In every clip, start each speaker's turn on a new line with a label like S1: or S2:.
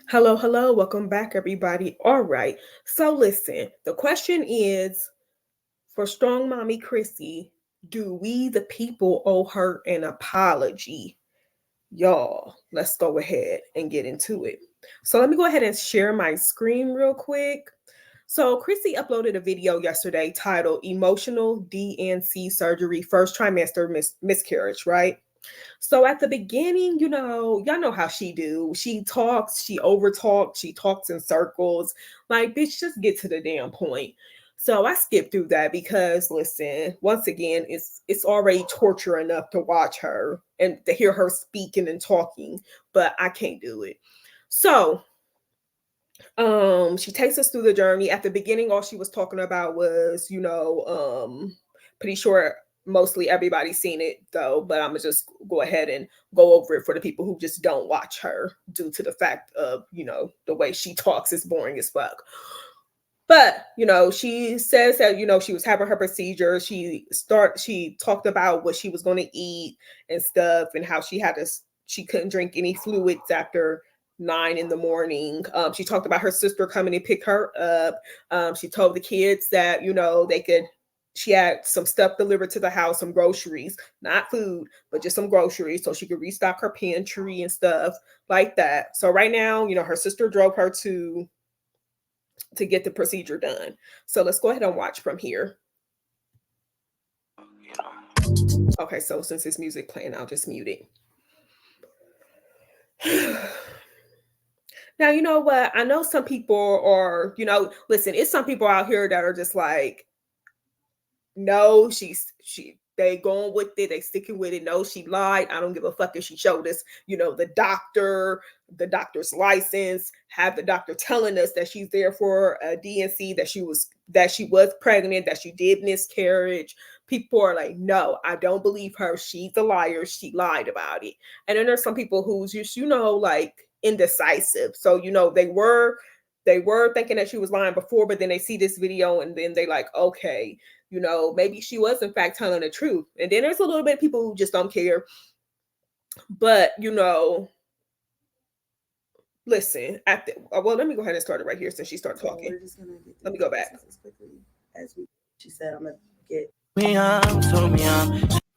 S1: Hello, hello. Welcome back, everybody. All right. So, listen, the question is for Strong Mommy Chrissy, do we, the people, owe her an apology? Y'all, let's go ahead and get into it. So, let me go ahead and share my screen real quick. So, Chrissy uploaded a video yesterday titled Emotional DNC Surgery First Trimester Miscarriage, right? So at the beginning, y'all know how she do. She talks, she overtalks, she talks in circles. Like, bitch, just get to the damn point. So I skipped through that because listen, once again, it's already torture enough to watch her and to hear her speaking and talking, but I can't do it. So she takes us through the journey. At the beginning, all she was talking about was, pretty sure mostly everybody's seen it though, but I'm gonna just go ahead and go over it for the people who just don't watch her due to the fact of, the way she talks is boring as fuck. But she says that she was having her procedure. She talked about what she was going to eat and stuff, and how she couldn't drink any fluids after 9 in the morning. She talked about her sister coming to pick her up. She told the kids that they could. She had some stuff delivered to the house, some groceries, not food, but just some groceries, so she could restock her pantry and stuff like that. So right now, her sister drove her to get the procedure done. So let's go ahead and watch from here. Okay, so since it's music playing, I'll just mute it. Now, you know what? I know some people are, listen, it's some people out here that are just like, no, they going with it, they sticking with it. No, she lied. I don't give a fuck if she showed us, the doctor's license, have the doctor telling us that she's there for a DNC, that she was pregnant, that she did miscarriage. People are like, no, I don't believe her. She's a liar. She lied about it. And then there's some people who's just, like indecisive. So, they were thinking that she was lying before, but then they see this video and then they like, okay, maybe she was in fact telling the truth. And then there's a little bit of people who just don't care. But listen, well, let me go ahead and start it right here since she started talking. We're just gonna get let me go back as quickly as she said. I'm gonna get me up.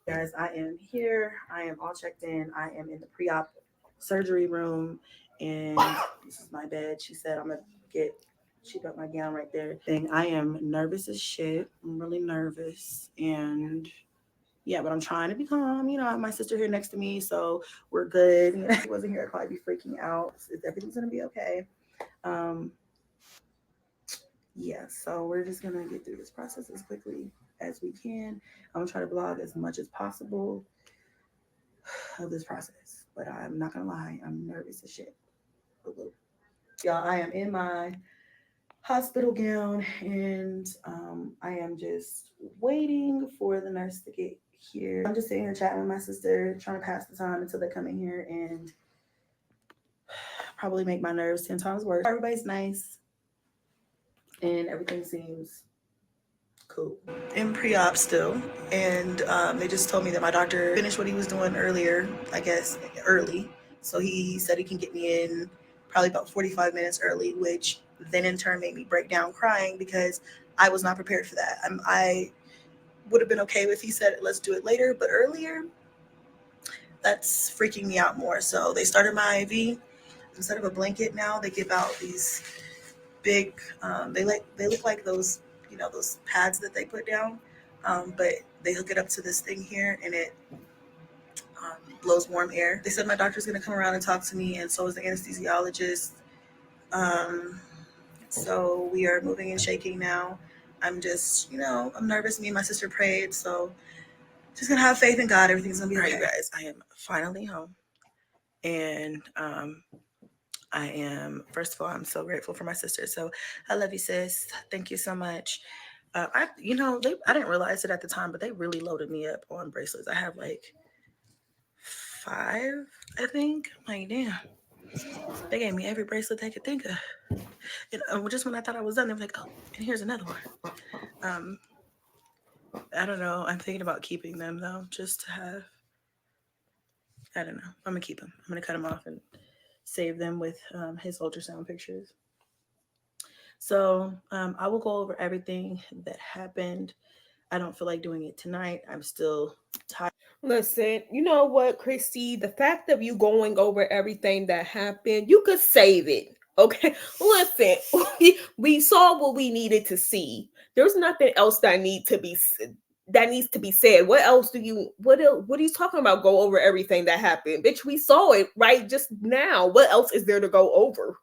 S1: Guys, I am here. I am all checked in. I am in the pre-op surgery room, and this is my bed. She said I'm gonna get. She got my gown right there. I am nervous as shit. I'm really nervous, and yeah, but I'm trying to be calm. I have my sister here next to me, so we're good. If she wasn't here, I'd probably be freaking out. Everything's gonna be okay. Um, yeah, so we're just gonna get through this process as quickly as we can. I'm gonna try to blog as much as possible of this process, but I'm not gonna lie, I'm nervous as shit. Y'all, I am in my hospital gown, and I am just waiting for the nurse to get here. I'm just sitting here chatting with my sister, trying to pass the time until they come in here and probably make my nerves 10 times worse. Everybody's nice, and everything seems cool. In pre-op still, and they just told me that my doctor finished what he was doing earlier, I guess early. So he said he can get me in probably about 45 minutes early, which then in turn made me break down crying because I was not prepared for that. I would have been okay if he said, let's do it later, but earlier, that's freaking me out more. So they started my IV. Instead of a blanket now, they give out these big, they look like those, those pads that they put down, but they hook it up to this thing here, and it blows warm air. They said my doctor's going to come around and talk to me, and so is the anesthesiologist. So we are moving and shaking now. I'm just, I'm nervous. Me and my sister prayed, so just gonna have faith in God. Everything's gonna be okay. All right, you guys, I am finally home, and I am, first of all, I'm so grateful for my sister. So I love you, sis. Thank you so much. I didn't realize it at the time, but they really loaded me up on bracelets. I have like 5, I think. I'm like, damn. They gave me every bracelet they could think of. And just when I thought I was done, they were like, oh, and here's another one. I don't know. I'm thinking about keeping them though, just to have. I don't know. I'm gonna keep them. I'm gonna cut them off and
S2: save them with his ultrasound pictures. So I will go over everything that happened. I don't feel like doing it tonight. I'm still tired.
S1: Listen, you know what, Chrissy? The fact of you going over everything that happened, you could save it. Okay. Listen, we saw what we needed to see. There's nothing else that needs to be said. What else do you what are you talking about? Go over everything that happened. Bitch, we saw it right just now. What else is there to go over?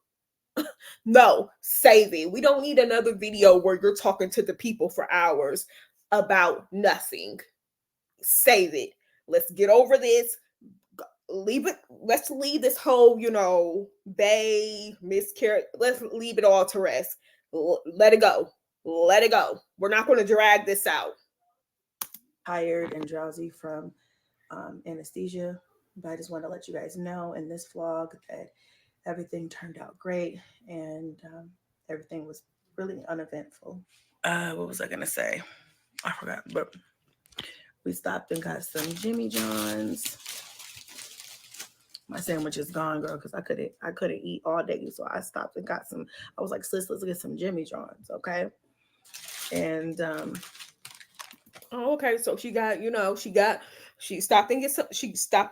S1: No, save it. We don't need another video where you're talking to the people for hours about nothing. Save it. Let's get over this. Leave it. Let's leave this whole, bay miscarriage. Let's leave it all to rest. Let it go. Let it go. We're not going to drag this out.
S2: Tired and drowsy from anesthesia. But I just want to let you guys know in this vlog that everything turned out great and everything was really uneventful. What was I gonna say? I forgot. But we stopped and got some Jimmy John's. My sandwich is gone, girl, because I couldn't eat all day, so I stopped and got some. I was like, sis, let's get some Jimmy John's, okay? And
S1: Oh, okay. So she stopped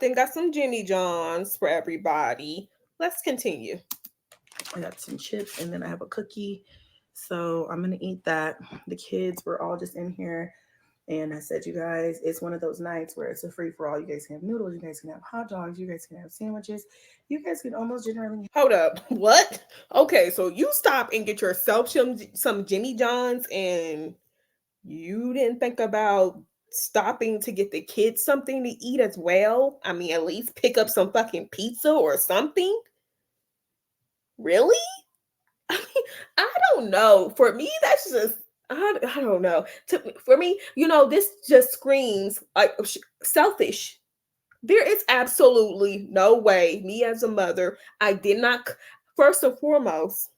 S1: and got some Jimmy John's for everybody. Let's continue.
S2: I got some chips, and then I have a cookie. So I'm gonna eat that. The kids were all just in here. And I said, you guys, it's one of those nights where it's a free for all. You guys can have noodles, you guys can have hot dogs, you guys can have sandwiches, you guys can almost generally.
S1: Hold up. What? Okay, so you stop and get yourself some Jimmy John's, and you didn't think about stopping to get the kids something to eat as well? I mean, at least pick up some fucking pizza or something? Really? I mean, I don't know. For me, that's just I don't know. For me, this just screams like selfish. There is absolutely no way, me as a mother, I did not. First and foremost,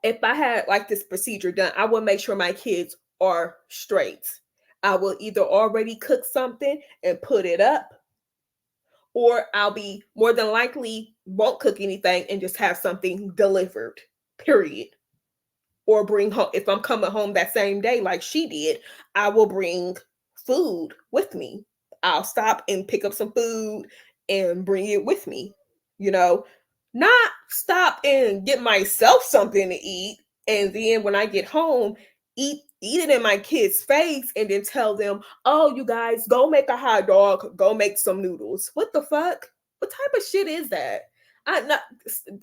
S1: if I had like this procedure done, I would make sure my kids are straight. I will either already cook something and put it up, or I'll be more than likely won't cook anything and just have something delivered. Period. Or bring home, if I'm coming home that same day like she did, I will bring food with me. I'll stop and pick up some food and bring it with me. You know, not stop and get myself something to eat, and then when I get home, eat it in my kids' face and then tell them, "Oh, you guys, go make a hot dog, go make some noodles." What the fuck? What type of shit is that? I not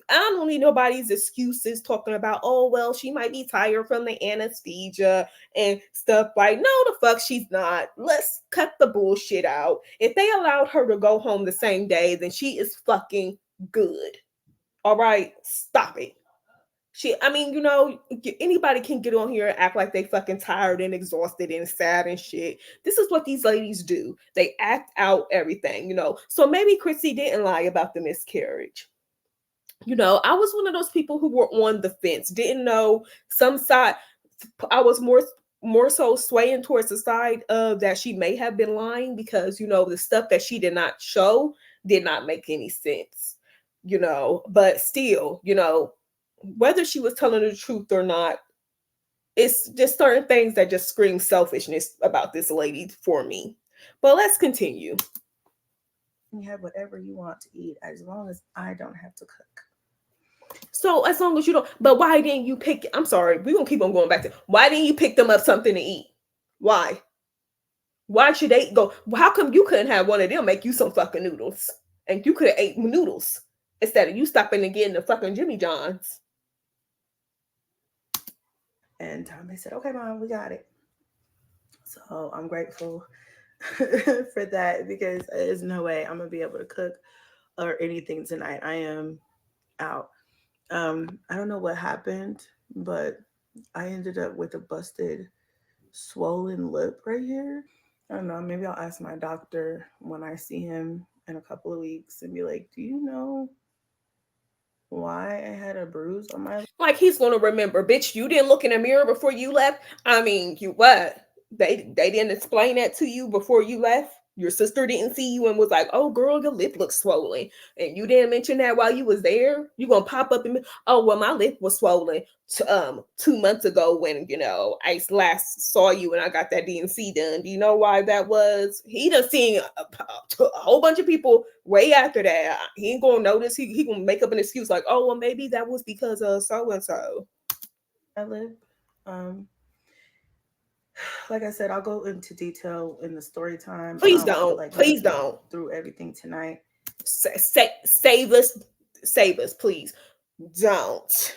S1: I don't need nobody's excuses talking about, oh well, she might be tired from the anesthesia and stuff. Like, no, the fuck she's not. Let's cut the bullshit out. If they allowed her to go home the same day, then she is fucking good. All right, stop it. I mean, anybody can get on here and act like they fucking tired and exhausted and sad and shit. This is what these ladies do. They act out everything. So maybe Chrissy didn't lie about the miscarriage. I was one of those people who were on the fence, didn't know some side. I was more so swaying towards the side of that she may have been lying, because the stuff that she did not show did not make any sense. But still, whether she was telling the truth or not, it's just certain things that just scream selfishness about this lady for me. But let's continue.
S2: You have whatever you want to eat as long as I don't have to cook.
S1: So as long as you don't, but why didn't you pick? I'm sorry, we're gonna keep on going back to why didn't you pick them up something to eat? Why? Why should they go? How come you couldn't have one of them make you some fucking noodles, and you could have ate noodles instead of you stopping and getting the fucking Jimmy John's?
S2: And they said, okay, Mom, we got it. So I'm grateful for that, because there's no way I'm gonna be able to cook or anything tonight. I am out. I don't know what happened, but I ended up with a busted, swollen lip right here. I don't know. Maybe I'll ask my doctor when I see him in a couple of weeks and be like, "Do you know why I had a bruise on my?"
S1: Like he's gonna remember, bitch. You didn't look in the mirror before you left. I mean, you what? They didn't explain that to you before you left. Your sister didn't see you and was like, "Oh, girl, your lip looks swollen," and you didn't mention that while you was there. You gonna pop up and, "Oh, well, my lip was swollen 2 months ago when I last saw you and I got that DNC done." Do you know why that was? He done seen a whole bunch of people way after that. He ain't gonna notice. He gonna make up an excuse like, "Oh, well, maybe that was because of so and so."
S2: I live. Um, like I said, I'll go into detail in the story time. I
S1: Please
S2: don't feel
S1: don't.
S2: like we
S1: Please
S2: can get
S1: don't.
S2: through everything tonight.
S1: Save us. Save us, please. Don't.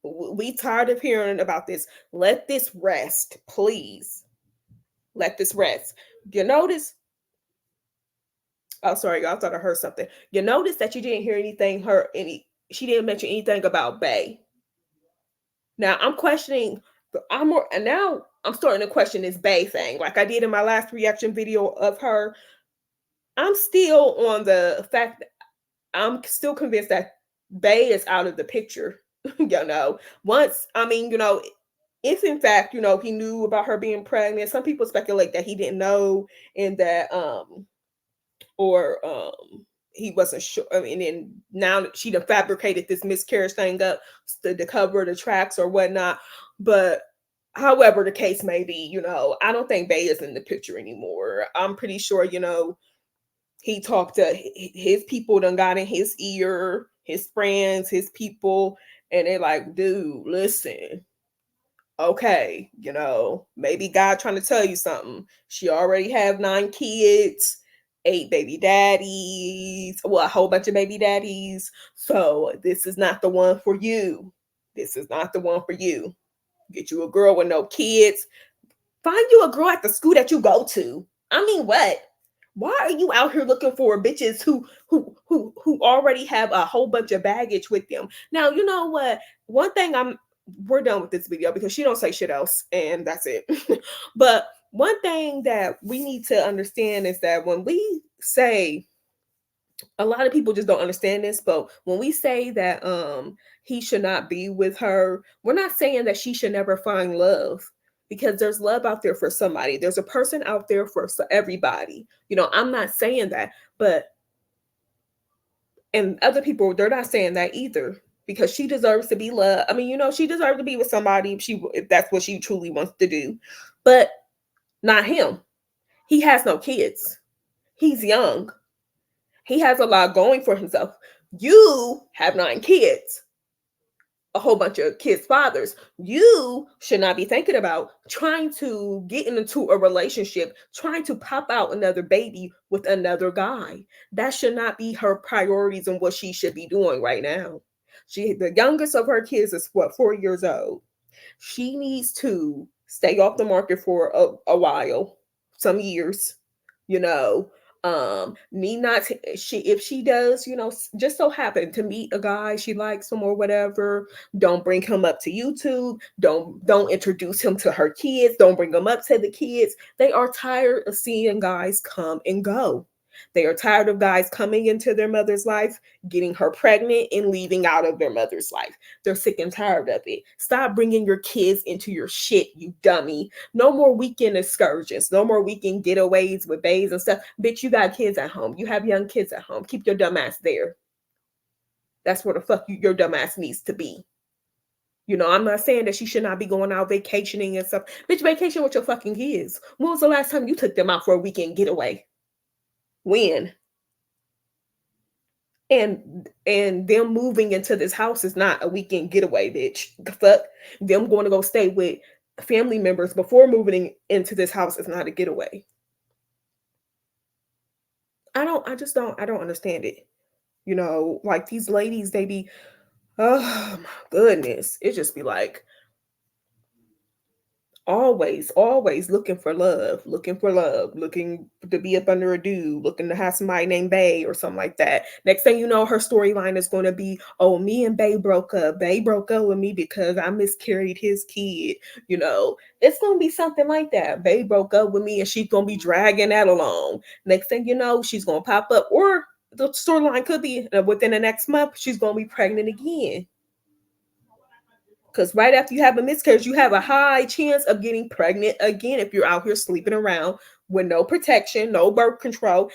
S1: We tired of hearing about this. Let this rest, please. Let this rest. You notice? Oh, sorry, I thought I heard something. You notice that you didn't hear anything. She didn't mention anything about Bay. Now I'm questioning. I'm more, and now I'm starting to question this Bay thing, like I did in my last reaction video of her. I'm still on the fact that I'm still convinced that Bay is out of the picture. Once, I mean, if in fact, he knew about her being pregnant, some people speculate that he didn't know and that or he wasn't sure. I mean, and now she done fabricated this miscarriage thing up to cover the tracks or whatnot. But however the case may be, I don't think Bay is in the picture anymore. I'm pretty sure, he talked to his people, done got in his ear, his friends, his people, and they're like, dude, listen, okay, maybe God trying to tell you something. She already have 9 kids, 8 baby daddies, well, a whole bunch of baby daddies. So this is not the one for you. This is not the one for you. Get you a girl with no kids. Find you a girl at the school that you go to. I mean, what? Why are you out here looking for bitches who already have a whole bunch of baggage with them? Now, you know what? One thing we're done with this video because she don't say shit else, and that's it. But one thing that we need to understand is that when we say, a lot of people just don't understand this, but when we say that he should not be with her, we're not saying that she should never find love, because there's love out there for somebody. There's a person out there for everybody. I'm not saying that, but and other people, they're not saying that either, because she deserves to be loved. I mean, she deserves to be with somebody if that's what she truly wants to do, but not him. He has no kids. He's young. He has a lot going for himself. You have 9 kids, a whole bunch of kids' fathers. You should not be thinking about trying to get into a relationship, trying to pop out another baby with another guy. That should not be her priorities and what she should be doing right now. The youngest of her kids is what, 4 years old. She needs to stay off the market for a while, some years, you know. Need not she if she does, just so happen to meet a guy she likes him or whatever, don't bring him up to YouTube. Don't introduce him to her kids. Don't bring them up to the kids. They are tired of seeing guys come and go. They are tired of guys coming into their mother's life, getting her pregnant, and leaving out of their mother's life. They're sick and tired of it. Stop bringing your kids into your shit, you dummy. No more weekend excursions. No more weekend getaways with bays and stuff. Bitch, you got kids at home. You have young kids at home. Keep your dumb ass there. That's where the fuck your dumb ass needs to be. I'm not saying that she should not be going out vacationing and stuff. Bitch, vacation with your fucking kids. When was the last time you took them out for a weekend getaway? When? And them moving into this house is not a weekend getaway, bitch. The fuck? Them going to go stay with family members before moving into this house is not a getaway. I don't understand it. Like these ladies, they be, oh my goodness. It just be like, always looking for love, looking to be up under a dude, looking to have somebody named Bay or something like that. Next thing you know, her storyline is going to be, oh, me and Bay broke up. Bay broke up with me because I miscarried his kid. It's going to be something like that. Bay broke up with me and she's going to be dragging that along. Next thing you know, she's going to pop up, or the storyline could be within the next month, she's going to be pregnant again. Because right after you have a miscarriage, you have a high chance of getting pregnant again if you're out here sleeping around with no protection, no birth control.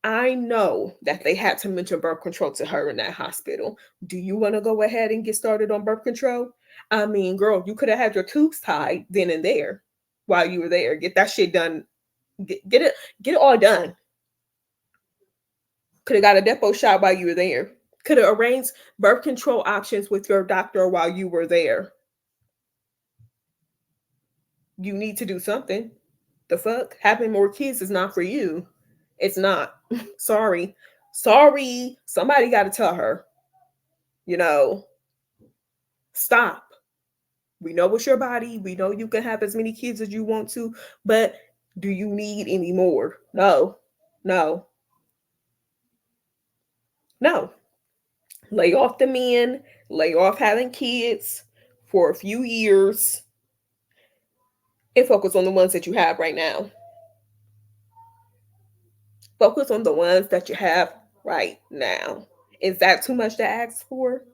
S1: I know that they had to mention birth control to her in that hospital. Do you want to go ahead and get started on birth control? I mean, girl, you could have had your tubes tied then and there while you were there. Get that shit done. Get it all done. Could have got a depot shot while you were there. Could have arranged birth control options with your doctor while you were there. You need to do something. The fuck? Having more kids is not for you. It's not. Sorry. Sorry. Somebody got to tell her, you know, stop. We know it's your body. We know you can have as many kids as you want to, but do you need any more? No. No. No. Lay off the men, lay off having kids for a few years, and focus on the ones that you have right now. Focus on the ones that you have right now. Is that too much to ask for?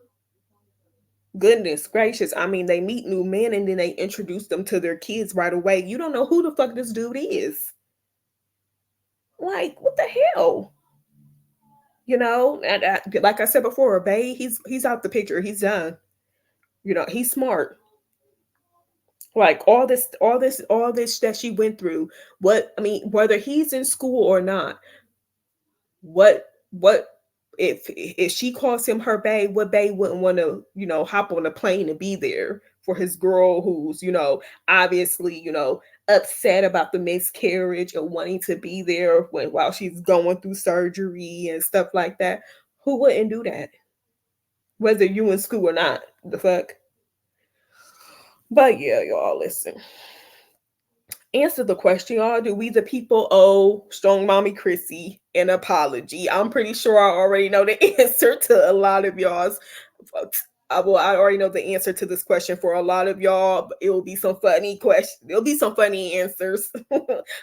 S1: Goodness gracious. I mean, they meet new men and then they introduce them to their kids right away. You don't know who the fuck this dude is. Like, what the hell? You know, and like I said before, Bay, he's out the picture. He's done. You know, he's smart. Like all this that she went through. What I mean, whether he's in school or not, what if she calls him her bae, what bae wouldn't want to, hop on a plane and be there for his girl who's, obviously, upset about the miscarriage and wanting to be there while she's going through surgery and stuff like that. Who wouldn't do that? Whether you in school or not. The fuck? But yeah, y'all listen. Answer the question, y'all. Do we the people owe Strong Mommy Chrissy an apology? I'm pretty sure I already know the answer to a lot of y'all's. I already know the answer to this question for a lot of y'all. It will be some funny questions. There'll be some funny answers.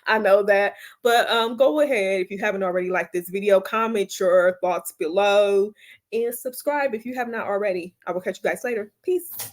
S1: I know that. But go ahead if you haven't already liked this video. Comment your thoughts below and subscribe if you have not already. I will catch you guys later. Peace.